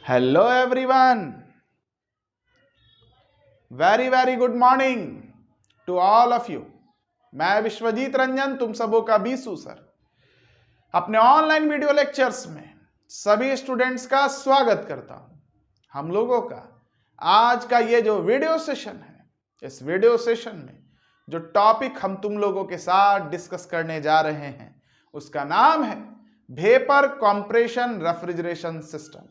Hello everyone, very good morning to all of you. मैं विश्वजीत रंजन, तुम सबों का बीसू सर, अपने ऑनलाइन वीडियो लेक्चर्स में सभी स्टूडेंट्स का स्वागत करता हूं। हम लोगों का आज का ये जो वीडियो सेशन है, इस वीडियो सेशन में जो टॉपिक हम तुम लोगों के साथ डिस्कस करने जा रहे हैं उसका नाम है vapour compression refrigeration system.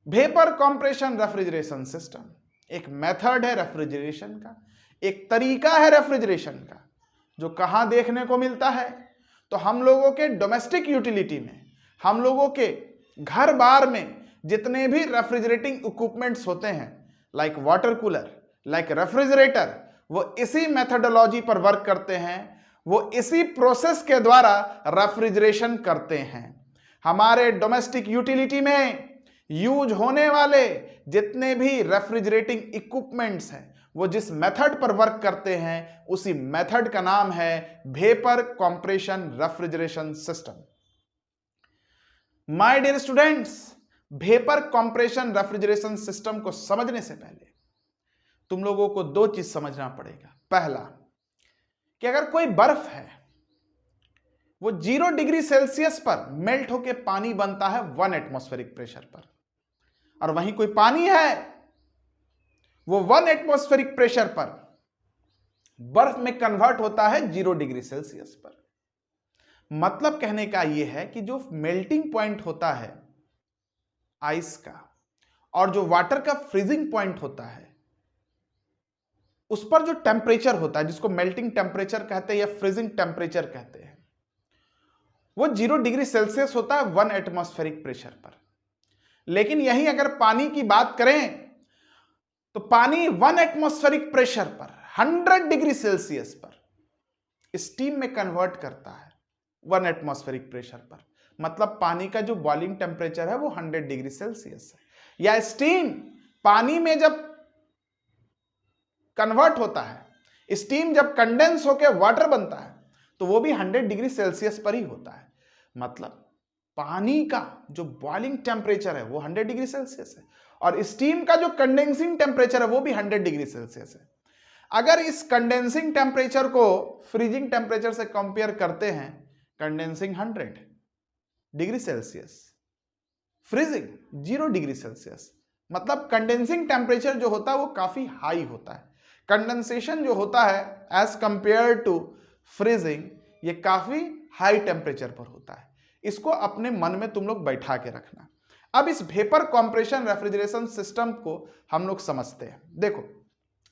Vapour compression refrigeration system एक मेथड है रेफ्रिजरेशन का, एक तरीका है रेफ्रिजरेशन का, जो कहां देखने को मिलता है तो हम लोगों के डोमेस्टिक यूटिलिटी में, हम लोगों के घर बार में जितने भी रेफ्रिजरेटिंग इक्विपमेंट्स होते हैं, like water cooler, like refrigerator, वो इसी मेथडोलॉजी पर वर्क करते हैं, वो इसी प्रोसेस के द्वारा रेफ्रिजरेशन करते हैं। हमारे डोमेस्टिक यूटिलिटी में यूज होने वाले जितने भी रेफ्रिजरेटिंग इक्विपमेंट्स हैं वो जिस मेथड पर वर्क करते हैं उसी मेथड का नाम है vapour compression refrigeration system. My dear students, vapour compression refrigeration system को समझने से पहले तुम लोगों को दो चीज समझना पड़ेगा। पहला कि अगर कोई बर्फ है वो 0 डिग्री सेल्सियस पर मेल्ट होकर पानी बनता है 1 एटमॉस्फेरिक प्रेशर पर, और वहीं कोई पानी है वो 1 एटमॉस्फेरिक प्रेशर पर बर्फ में कन्वर्ट होता है 0 डिग्री सेल्सियस पर। मतलब कहने का यह है कि जो मेल्टिंग पॉइंट होता है आइस का और जो वाटर का फ्रीजिंग पॉइंट होता है उस पर जो टेम्परेचर होता है, जिसको मेल्टिंग टेम्परेचर कहते हैं या फ्रीजिंग टेम्परेचर कहते हैं, वो 0 डिग्री सेल्सियस होता है 1 एटमॉस्फेरिक प्रेशर पर। लेकिन यही अगर पानी की बात करें तो पानी 1 एटमॉस्फेरिक प्रेशर पर 100 डिग्री सेल्सियस पर स्टीम में कन्वर्ट करता है 1 एटमॉस्फेरिक प्रेशर पर। मतलब पानी का जो बॉइलिंग टेम्परेचर है वो 100 डिग्री सेल्सियस है। या स्टीम पानी में जब कन्वर्ट होता है, स्टीम जब कंडेंस होकर वाटर बनता है तो वो भी 100 डिग्री सेल्सियस पर ही होता है। मतलब पानी का जो बॉइलिंग टेम्परेचर है वो 100 डिग्री सेल्सियस है और स्टीम का जो कंडेंसिंग टेम्परेचर है वो भी 100 डिग्री सेल्सियस है। अगर इस कंडेंसिंग टेम्परेचर को फ्रीजिंग टेम्परेचर से कंपेयर करते हैं, condensing 100 degree Celsius, freezing 0 degree Celsius, मतलब कंडेंसिंग टेम्परेचर जो होता है वो काफी हाई होता है। कंडेंसेशन जो होता है एज कंपेयर टू फ्रीजिंग ये काफी हाई टेम्परेचर पर होता है। इसको अपने मन में तुम लोग बैठा के रखना। अब इस वेपर कंप्रेशन रेफ्रिजरेशन सिस्टम को हम लोग समझते हैं। देखो,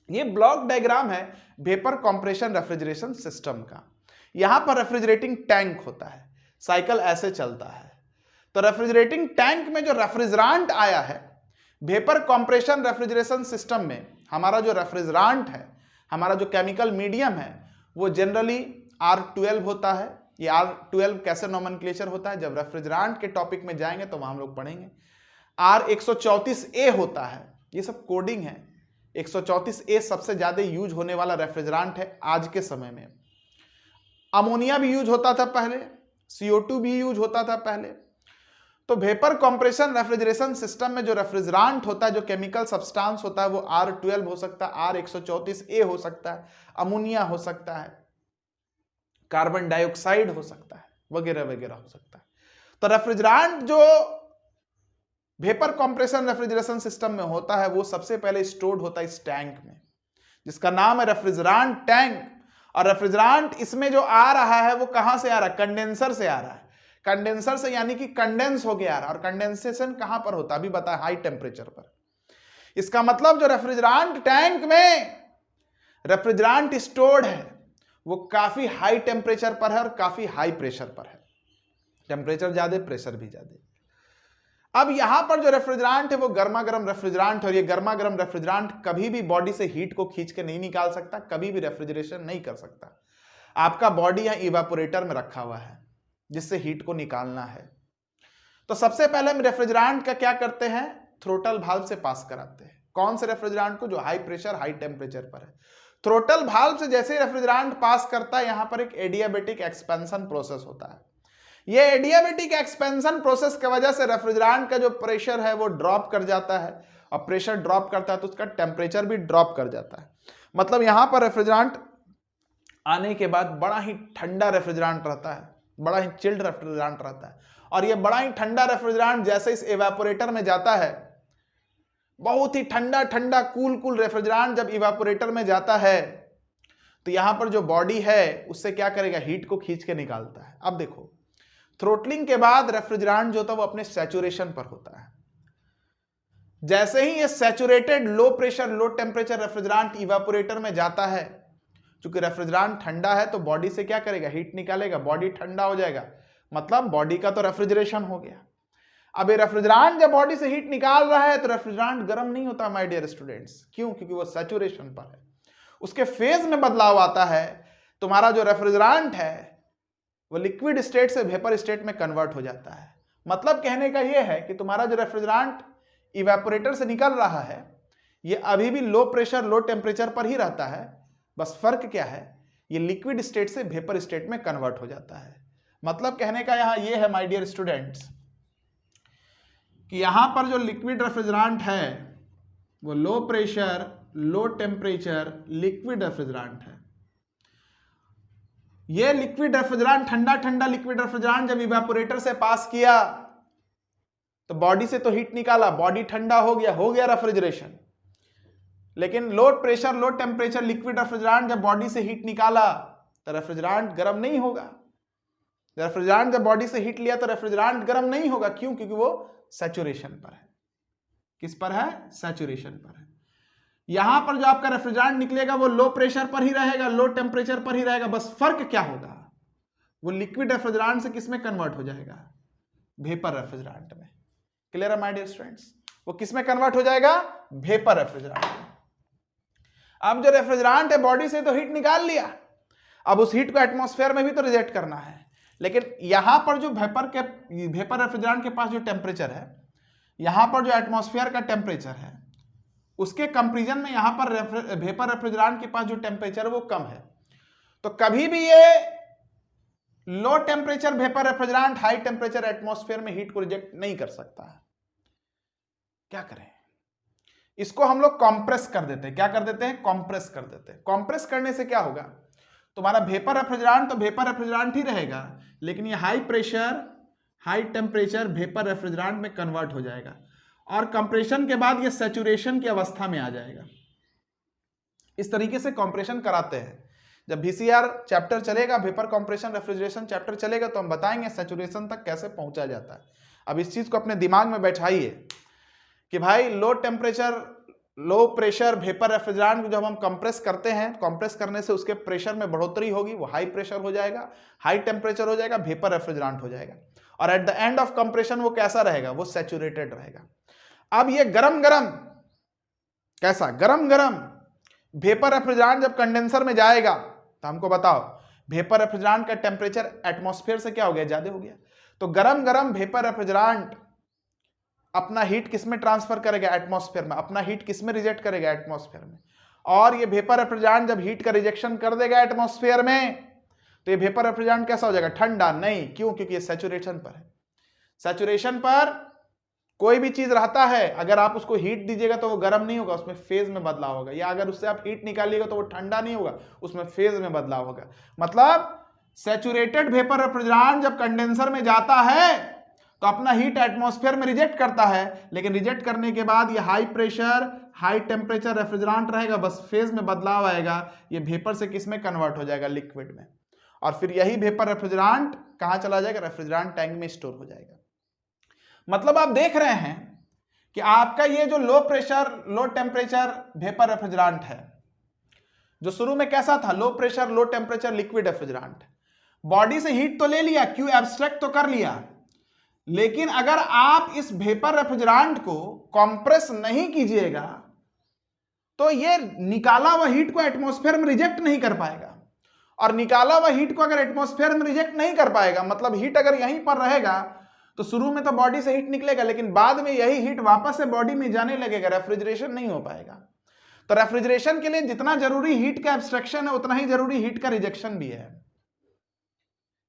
ये ब्लॉक डायग्राम है वेपर कंप्रेशन रेफ्रिजरेशन सिस्टम का। यहां पर रेफ्रिजरेटिंग टैंक होता है, साइकिल ऐसे चलता है। तो रेफ्रिजरेटिंग टैंक में जो रेफ्रिजरेंट आया है, वेपर कंप्रेशन रेफ्रिजरेशन सिस्टम में हमारा जो रेफ्रिजरेंट है, हमारा जो केमिकल मीडियम है, वो जनरली R12 होता है। ये R12 कैसे नोमेनक्लेचर होता है, जब रेफ्रिजरेंट के टॉपिक में जाएंगे तो वहां हम लोग पढ़ेंगे। R134A होता है, ये सब कोडिंग है। 134A सबसे ज्यादा यूज होने वाला रेफ्रिजरेंट है आज के समय में। अमोनिया भी यूज होता था पहले, CO2 भी यूज होता था पहले। तो वेपर कंप्रेशन रेफ्रिजरेशन सिस्टम में जो रेफ्रिजरेंट होता है, जो केमिकल सब्सटेंस होता है, वो R12 हो सकता है, R134A हो सकता है, अमोनिया हो सकता है, कार्बन डाइऑक्साइड हो सकता है, वगैरह वगैरह हो सकता है। तो रेफ्रिजरेंट जो वेपर कंप्रेशन रेफ्रिजरेशन सिस्टम में होता है वो सबसे पहले स्टोर्ड होता है इस टैंक में, जिसका नाम है रेफ्रिजरेंट टैंक। और रेफ्रिजरेंट इसमें जो आ रहा है वो कहां से आ रहा है? कंडेंसर से आ रहा है। कंडेंसर से यानी कि कंडेंस हो गया। और कंडेंसेशन कहां पर होता है? अभी बताया, हाई टेम्परेचर पर। इसका मतलब जो रेफ्रिजरेंट टैंक में रेफ्रिजरेंट स्टोर्ड है वो काफी हाई टेम्परेचर पर है और काफी हाई प्रेशर पर है। टेम्परेचर ज्यादा, प्रेशर भी ज्यादा। अब यहां पर जो रेफ्रिजरेंट है वो गर्मा गर्म रेफ्रिजरेंट है, और ये गर्मा गर्म रेफ्रिजरेंट कभी भी बॉडी से हीट को खींच के नहीं निकाल सकता, कभी भी रेफ्रिजरेशन नहीं कर सकता। आपका बॉडी यहां इवेपोरेटर में रखा हुआ है जिससे हीट को निकालना है। तो सबसे पहले हम रेफ्रिजरेंट का क्या करते हैं? थ्रोटल वाल्व से पास कराते हैं। कौन से रेफ्रिजरेंट को? जो हाई प्रेशर हाई टेम्परेचर पर है। थ्रोटल वाल्व से जैसे ही रेफ्रिजरेंट पास करता है, यहां पर एक एडियाबेटिक एक्सपेंशन प्रोसेस होता है। ये एडियाबेटिक एक्सपेंशन प्रोसेस की वजह से रेफ्रिजरेंट का जो प्रेशर है वो ड्रॉप कर जाता है, और प्रेशर ड्रॉप करता है तो उसका टेम्परेचर भी ड्रॉप कर जाता है। मतलब यहां पर रेफ्रिजरेंट आने के बाद बड़ा ही ठंडा रेफ्रिजरेंट रहता है, बड़ा ही चिल्ड रेफ्रिजरेंट रहता है, और ये बड़ा ही ठंडा रेफ्रिजरेंट जैसे इस इवेपोरेटर में जाता है, बहुत ही ठंडा ठंडा कूल रेफ्रिजरेंट जब इवेपोरेटर में जाता है तो यहां पर जो बॉडी है उससे क्या करेगा, हीट को खींच के निकालता है। अब देखो, थ्रोटलिंग के बाद रेफ्रिजरेंट जो होता है वो अपने सैचुरेशन पर होता है। जैसे ही ये saturated low pressure low temperature refrigerant evaporator में जाता है, क्योंकि रेफ्रिजरेंट ठंडा है तो बॉडी से क्या करेगा, हीट निकालेगा, बॉडी ठंडा हो जाएगा, मतलब बॉडी का तो रेफ्रिजरेशन हो गया। अब ये रेफ्रिजरेंट जब बॉडी से हीट निकाल रहा है तो रेफ्रिजरेंट गर्म नहीं होता माय डियर स्टूडेंट्स, क्यों? क्योंकि वो सैचुरेशन पर है, उसके फेज में बदलाव आता है। तुम्हारा जो रेफ्रिजरेंट है वो लिक्विड स्टेट से वेपर स्टेट में कन्वर्ट हो जाता है। मतलब कहने का यह है कि तुम्हारा जो रेफ्रिजरेंट इवेपोरेटर से निकल रहा है ये अभी भी लो प्रेशर लो टेम्परेचर पर ही रहता है, बस फर्क क्या है, ये लिक्विड स्टेट से वेपर स्टेट में कन्वर्ट हो जाता है। मतलब कहने का यहां ये है माय डियर स्टूडेंट्स कि यहां पर जो लिक्विड रेफ्रिजरेंट है वो low pressure low temperature liquid refrigerant है। ये लिक्विड रेफ्रिजरेंट ठंडा ठंडा लिक्विड रेफ्रिजरेंट जब इवेपोरेटर से पास किया तो बॉडी से तो हीट निकाला, बॉडी ठंडा हो गया रेफ्रिजरेशन। लेकिन low pressure low temperature liquid refrigerant जब बॉडी से हीट निकाला तो रेफ्रिजरेंट गर्म नहीं होगा। रेफ्रिजरेंट जब बॉडी से हीट लिया तो रेफ्रिजरेंट गर्म नहीं होगा, क्यों? क्योंकि वो सैचुरेशन पर है। किस पर है? सैचुरेशन पर है। यहां पर जो आपका रेफ्रिजरेंट निकलेगा वो लो प्रेशर पर ही रहेगा, लो टेम्परेचर पर ही रहेगा, बस फर्क क्या होगा, वो लिक्विड रेफ्रिजरेंट से किस में कन्वर्ट हो जाएगा, वेपर रेफ्रिजरेंट में। क्लियर है माय डियर स्टूडेंट्स? वो किस में कन्वर्ट हो जाएगा, वेपर रेफ्रिजरेंट में। अब जो रेफ्रिजरेंट है बॉडी से तो हीट निकाल लिया, अब उस हीट को एटमॉस्फेयर में भी तो रिजेक्ट करना है। लेकिन यहां पर जो वेपर रेफ्रिजरेंट के पास जो टेम्परेचर है, यहां पर जो एटमॉस्फेयर का टेम्परेचर है उसके कंपैरिजन में यहां पर वेपर रेफ्रिजरेंट के पास जो टेम्परेचर है वो कम है। तो कभी भी ये low temperature vapour refrigerant high temperature atmosphere में हीट को रिजेक्ट नहीं कर सकता है। क्या करें, इसको हम लोग कंप्रेस कर देते हैं। क्या कर देते हैं? कंप्रेस कर देते हैं। कंप्रेस करने से क्या होगा, तुम्हारा वेपर रेफ्रिजरेंट तो वेपर रेफ्रिजरेंट ही रहेगा, लेकिन ये high pressure high temperature vapour refrigerant में कन्वर्ट हो जाएगा, और कंप्रेशन के बाद ये सैचुरेशन की अवस्था में आ जाएगा। इस तरीके से कंप्रेशन कराते हैं। जब VCR चैप्टर चलेगा, वेपर कंप्रेशन रेफ्रिजरेशन चैप्टर चलेगा, तो हम बताएंगे सैचुरेशन तक कैसे पहुंचा जाता है। अब इस चीज को अपने दिमाग में बैठाइए कि भाई low temperature low pressure vapour refrigerant को जब हम कंप्रेस करते हैं, कंप्रेस करने से उसके प्रेशर में बढ़ोतरी होगी, वो हाई प्रेशर हो जाएगा, हाई टेम्परेचर हो जाएगा, वेपर रेफ्रिजरेंट हो जाएगा, और at the end of compression वो कैसा रहेगा, वो सैचुरेटेड रहेगा। अब ये गरम गरम कैसा, गरम गरम वेपर रेफ्रिजरेंट जब कंडेंसर में जाएगा तो हमको बताओ, वेपर रेफ्रिजरेंट का टेम्परेचर एटमॉस्फेयर से क्या हो गया, ज्यादा हो गया। तो गरम गरम वेपर रेफ्रिजरेंट अपना हीट किस में ट्रांसफर करेगा, एटमॉस्फेयर में। अपना हीट किस में रिजेक्ट करेगा, एटमॉस्फेयर में। और ये वेपर रेफ्रिजरेंट जब हीट का रिजेक्शन कर देगा एटमॉस्फेयर में तो ये वेपर रेफ्रिजरेंट कैसा हो जाएगा, ठंडा नहीं। क्यों? क्योंकि ये सैचुरेशन पर है। सैचुरेशन पर कोई भी चीज रहता है, अगर आप उसको हीट दीजिएगा तो वो गर्म नहीं होगा, उसमें फेज में बदलाव होगा, या अगर उससे आप हीट निकालिएगा तो वो ठंडा नहीं होगा, उसमें फेज में बदलाव होगा। मतलब सैचुरेटेड वेपर रेफ्रिजरेंट जब कंडेंसर में जाता है तो अपना हीट एटमॉस्फेयर में रिजेक्ट करता है, लेकिन रिजेक्ट करने के बाद ये high pressure high temperature refrigerant रहेगा, बस फेज में बदलाव आएगा, ये वेपर से किस में कन्वर्ट हो जाएगा, लिक्विड में। और फिर यही वेपर रेफ्रिजरेंट कहां चला जाएगा, रेफ्रिजरेंट टैंक में स्टोर हो जाएगा। मतलब आप देख रहे हैं कि आपका ये जो low pressure low temperature vapour refrigerant है, जो शुरू में कैसा था, low pressure low temperature liquid refrigerant, body से हीट तो ले लिया, क्यों, एब्स्ट्रैक्ट तो कर लिया, लेकिन अगर आप इस वेपर रेफ्रिजरेंट को कंप्रेस नहीं कीजिएगा तो ये निकाला हुआ हीट को एटमॉस्फेयर में रिजेक्ट नहीं कर पाएगा। और निकाला हुआ हीट को अगर एटमॉस्फेयर में रिजेक्ट नहीं कर पाएगा, मतलब हीट अगर यहीं पर रहेगा तो शुरू में तो बॉडी से हीट निकलेगा, लेकिन बाद में यही हीट वापस से बॉडी में जाने लगेगा, रेफ्रिजरेशन नहीं हो पाएगा। तो रेफ्रिजरेशन के लिए जितना जरूरी हीट का एब्स्ट्रैक्शन है उतना ही जरूरी हीट का रिजेक्शन भी है।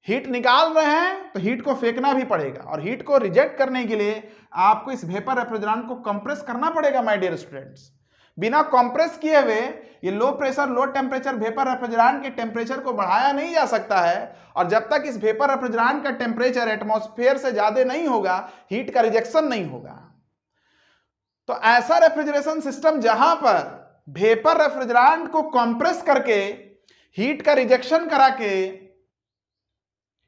हीट निकाल रहे हैं तो हीट को फेंकना भी पड़ेगा, और हीट को रिजेक्ट करने के लिए आपको इस वेपर रेफ्रिजरेंट को कंप्रेस करना पड़ेगा माय डियर स्टूडेंट्स। बिना कंप्रेस किए हुए ये low pressure low temperature vapour refrigerant के टेम्परेचर को बढ़ाया नहीं जा सकता है, और जब तक इस वेपर रेफ्रिजरेंट का टेम्परेचर एटमॉस्फेयर से ज्यादा नहीं होगा हीट का रिजेक्शन नहीं होगा। तो ऐसा रेफ्रिजरेशन सिस्टम जहां पर वेपर रेफ्रिजरेंट को कंप्रेस करके हीट का रिजेक्शन करा के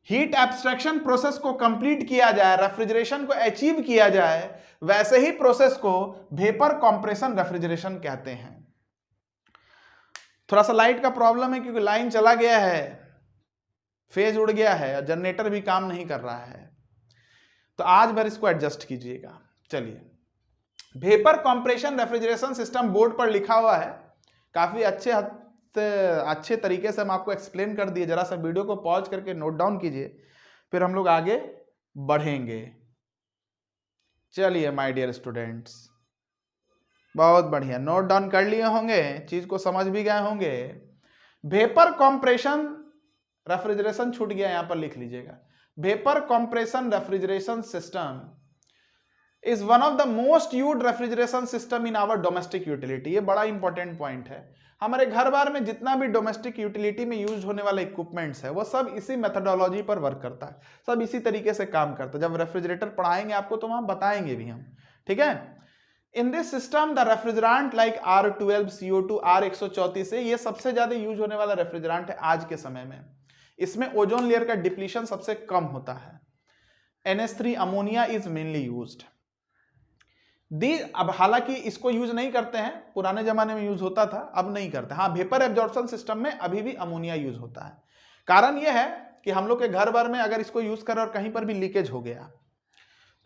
हीट एब्स्ट्रैक्शन प्रोसेस को कंप्लीट किया जाए, रेफ्रिजरेशन को अचीव किया जाए, वैसे ही प्रोसेस को वेपर कंप्रेशन रेफ्रिजरेशन कहते हैं। थोड़ा सा लाइट का प्रॉब्लम है क्योंकि लाइन चला गया है, फेज उड़ गया है और जनरेटर भी काम नहीं कर रहा है, तो आज भर इसको एडजस्ट कीजिएगा। चलिए, vapour compression refrigeration system board पर लिखा हुआ है, काफी अच्छे तरीके से हम आपको एक्सप्लेन कर दिए। जरा सा वीडियो को पॉज करके नोट डाउन कीजिए, फिर हम लोग आगे बढ़ेंगे। चलिए माय डियर स्टूडेंट्स, बहुत बढ़िया, नोट डाउन कर लिए होंगे, चीज को समझ भी गए होंगे। वेपर कंप्रेशन रेफ्रिजरेशन छूट गया, यहां पर लिख लीजिएगा। Vapour compression refrigeration system is one of the most used refrigeration system in our domestic utility. ये बड़ा इंपॉर्टेंट पॉइंट है। हमारे घर बार में जितना भी डोमेस्टिक यूटिलिटी में यूज होने वाले इक्विपमेंट्स है वो सब इसी मेथोडोलॉजी पर वर्क करता है, सब इसी तरीके से काम करता है। जब रेफ्रिजरेटर पढ़ाएंगे आपको तो वहां बताएंगे भी हम, ठीक है। In this system the refrigerant like R12, CO2, R134 से ये सबसे ज्यादा यूज होने वाला रेफ्रिजरेंट है आज के समय में। इसमें ओजोन लेयर का डिप्लीशन सबसे कम होता है। NH3 ammonia is mainly used. अब हालांकि इसको यूज नहीं करते हैं, पुराने जमाने में यूज होता था, अब नहीं करते। हाँ, वेपर एब्जॉर्प्शन सिस्टम में अभी भी अमोनिया यूज होता है। कारण यह है कि हम लोग के घर भर में अगर इसको यूज करें और कहीं पर भी लीकेज हो गया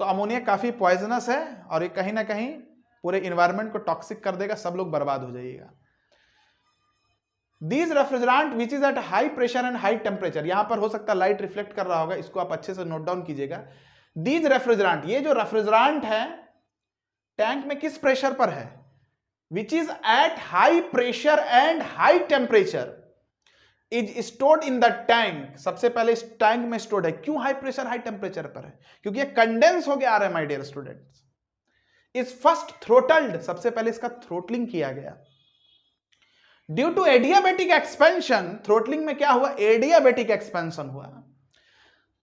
तो अमोनिया काफी पॉइजनस है और ये कहीं ना कहीं पूरे इन्वायरमेंट को टॉक्सिक कर देगा, सब लोग बर्बाद हो जाइएगा। These refrigerant which is at high pressure and high temperature, यहां पर हो सकता है लाइट रिफ्लेक्ट कर रहा होगा, इसको आप अच्छे से नोट डाउन कीजिएगा। These refrigerant, ये जो रेफ्रिजरेंट है टैंक में किस प्रेशर पर है, which is at high pressure and high temperature, is stored in the tank. सबसे पहले इस टैंक में स्टोर्ड है। क्यों हाई प्रेशर हाई टेम्परेचर पर है? क्योंकि ये कंडेंस होके आ रहा है my dear students. Is first throttled, सबसे पहले इसका थ्रोटलिंग किया गया। Due to adiabatic expansion, throttling में क्या हुआ, एडियाबैटिक एक्सपेंशन हुआ।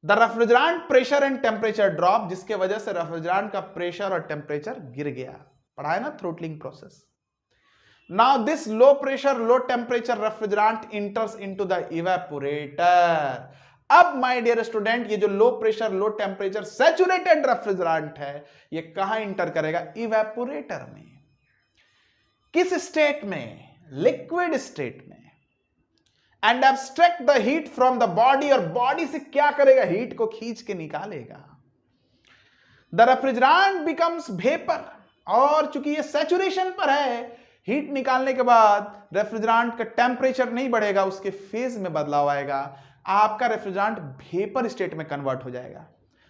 The refrigerant pressure and temperature drop, जिसके वजह से रेफ्रिजरेंट का प्रेशर और टेम्परेचर गिर गया। पढ़ा है ना throttling process. Now this low pressure low temperature refrigerant इंटर्स into the evaporator. अब माय डियर स्टूडेंट, ये जो low pressure low temperature saturated refrigerant है, ये कहां इंटर करेगा, इवेपोरेटर में। किस स्टेट में, लिक्विड स्टेट में। And abstract the heat from the body, और बॉडी से क्या करेगा, हीट को खींच के निकालेगा। द रेफ्रिजरेंट बिकम्स वेपर, और चूंकि ये सैचुरेशन पर है, हीट निकालने के बाद रेफ्रिजरेंट का टेम्परेचर नहीं बढ़ेगा, उसके फेज में बदलाव आएगा, आपका रेफ्रिजरेंट वेपर स्टेट में कन्वर्ट हो जाएगा।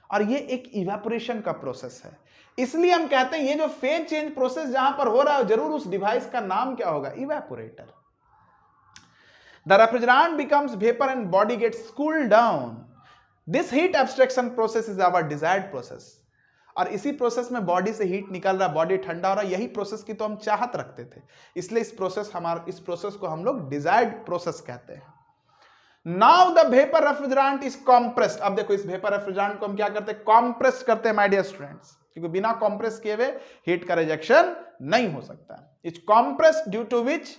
और ये एक इवेपोरेशन का प्रोसेस है। इसलिए हम कहते हैं ये जो फेज चेंज प्रोसेस जहां पर हो रहा है, जरूर उस डिवाइस का नाम क्या होगा, evaporator. The refrigerant becomes vapor and body gets cooled down. This heat abstraction process is our desired process. और इसी प्रोसेस में बॉडी से हीट निकल रहा, बॉडी ठंडा हो रहा, यही प्रोसेस की तो हम चाहत रखते थे, इसलिए इस प्रोसेस को हम लोग डिजायर्ड प्रोसेस कहते हैं। Now the vapour refrigerant is compressed. अब देखो इस वेपर रेफ्रिजरेंट को हम क्या करते हैं, कॉम्प्रेस करते हैं माय डियर स्टूडेंट्स, क्योंकि बिना कॉम्प्रेस किए हुए हीट का रिजेक्शन नहीं हो सकता। Is compressed due to which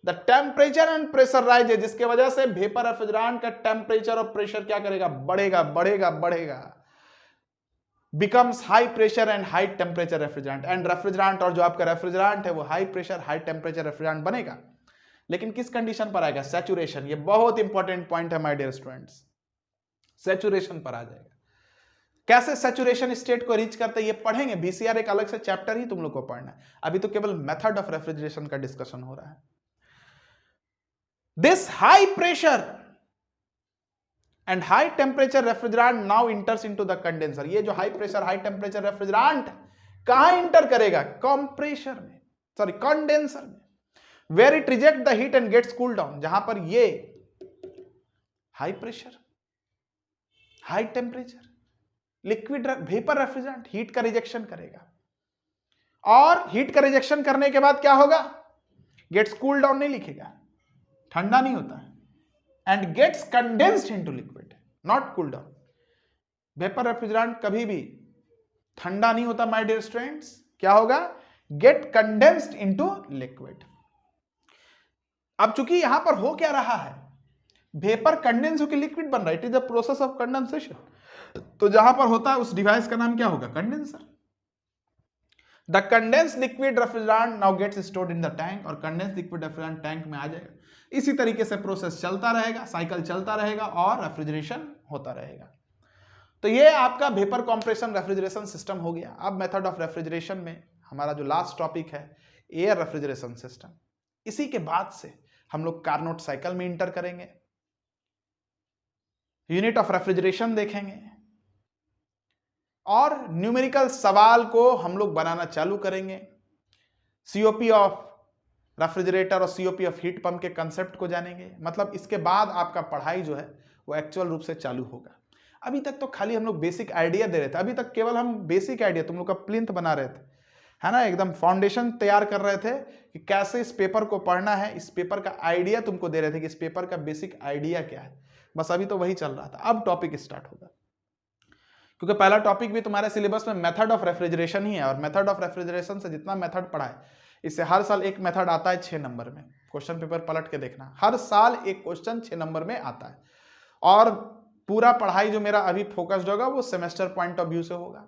the temperature and pressure rise, जिसके वजह से वेपर रेफ्रिजरेंट का टेम्परेचर और प्रेशर क्या करेगा, बढ़ेगा बढ़ेगा बढ़ेगा। Becomes high pressure and high temperature refrigerant, and refrigerant और जो आपका रेफ्रिजरेंट है वो high pressure high temperature refrigerant बनेगा। लेकिन किस कंडीशन पर आएगा, सैचुरेशन। ये बहुत इंपॉर्टेंट पॉइंट है माय डियर स्टूडेंट्स, सैचुरेशन पर आ जाएगा। कैसे सैचुरेशन स्टेट को रीच करते हैं ये पढ़ेंगे, VCR एक अलग से चैप्टर ही तुम लोग को पढ़ना है, अभी तो केवल मेथड ऑफ रेफ्रिजरेशन का डिस्कशन हो रहा है। This high pressure and high temperature refrigerant now enters into the condenser. ये जो high pressure high temperature refrigerant कहां इंटर करेगा, कंप्रेसर में, सॉरी कंडेंसर में, where it reject the heat and gets cooled down, जहां पर ये high pressure high temperature, liquid vapour refrigerant heat का रिजेक्शन करेगा, और हीट का रिजेक्शन करने के बाद क्या होगा, गेट्स कूल डाउन नहीं लिखेगा, ठंडा नहीं होता है, and gets condensed into liquid, not cool down. Vapour refrigerant कभी भी ठंडा नहीं होता माय डियर स्टूडेंट्स, क्या होगा, गेट कंडेंस्ड इनटू लिक्विड। अब चूंकि यहां पर हो क्या रहा है, वेपर कंडेंस होकर लिक्विड बन रहा है, it is the process of condensation, तो जहां पर होता है उस डिवाइस का नाम क्या होगा, condenser. The condense liquid refrigerant now gets stored in the tank, और कंडेंस लिक्विड रेफ्रिजरेंट टैंक में आ जाएगा। इसी तरीके से प्रोसेस चलता रहेगा, साइकिल चलता रहेगा और रेफ्रिजरेशन होता रहेगा। तो ये आपका वेपर कंप्रेशन रेफ्रिजरेशन सिस्टम हो गया। अब मेथड ऑफ रेफ्रिजरेशन में हमारा जो लास्ट टॉपिक है एयर रेफ्रिजरेशन सिस्टम, इसी के बाद से हम लोग कार्नोट साइकिल में इंटर करेंगे, यूनिट ऑफ रेफ्रिजरेशन देखेंगे, और न्यूमेरिकल सवाल को हम लोग बनाना चालू करेंगे, सीओपी ऑफ रेफ्रिजरेटर और सीओपी ऑफ हीट पंप के कंसेप्ट को जानेंगे। मतलब इसके बाद आपका पढ़ाई जो है वो एक्चुअल रूप से चालू होगा। अभी तक तो खाली हम लोग बेसिक आइडिया दे रहे थे, अभी तक केवल हम बेसिक आइडिया, तुम लोग का प्लिंथ बना रहे थे, है ना, एकदम फाउंडेशन तैयार कर रहे थे कि कैसे इस पेपर को पढ़ना है, इस पेपर का आइडिया तुमको दे रहे थे कि इस पेपर का बेसिक आइडिया क्या है, बस अभी तो वही चल रहा था। अब टॉपिक स्टार्ट होगा, क्योंकि पहला टॉपिक भी तुम्हारे सिलेबस में मेथड ऑफ रेफ्रिजरेशन ही है, और मेथड ऑफ रेफ्रिजरेशन से जितना मेथड पढ़ा है, इससे हर साल एक मेथड आता है 6 नंबर में। क्वेश्चन पेपर पलट के देखना, हर साल एक क्वेश्चन 6 नंबर में आता है। और पूरा पढ़ाई जो मेरा अभी फोकस्ड होगा वो सेमेस्टर पॉइंट ऑफ व्यू से होगा,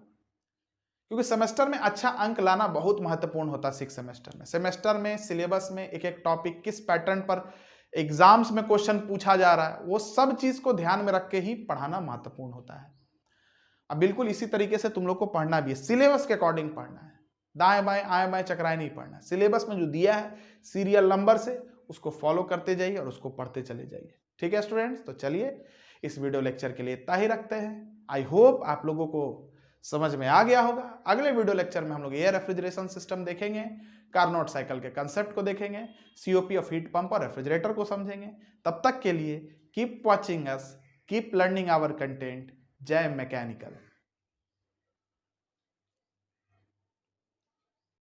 क्योंकि सेमेस्टर में अच्छा अंक लाना बहुत महत्वपूर्ण होता है। 6 सेमेस्टर में, सेमेस्टर में सिलेबस में एक एक टॉपिक किस पैटर्न पर एग्जाम्स में क्वेश्चन पूछा जा रहा है, वो सब चीज को ध्यान में रख के ही पढ़ाना महत्वपूर्ण होता है। अब बिल्कुल इसी तरीके से तुम लोग को पढ़ना भी है, सिलेबस के अकॉर्डिंग पढ़ना है, दाएं बाएं आए बाएं चकराए नहीं पढ़ना। सिलेबस में जो दिया है सीरियल नंबर से उसको फॉलो करते जाइए और उसको पढ़ते चले जाइए। ठीक है स्टूडेंट्स, तो चलिए इस वीडियो लेक्चर के लिए इतना ही रखते हैं। आई होप आप लोगों को समझ में आ गया होगा। अगले वीडियो लेक्चर में हम लोग एयर रेफ्रिजरेशन सिस्टम देखेंगे, कार्नोट साइकिल के कंसेप्ट को देखेंगे, सीओपी ऑफ हीट पंप और रेफ्रिजरेटर को समझेंगे। तब तक के लिए keep watching us, keep learning our content. जय मैकेनिकल।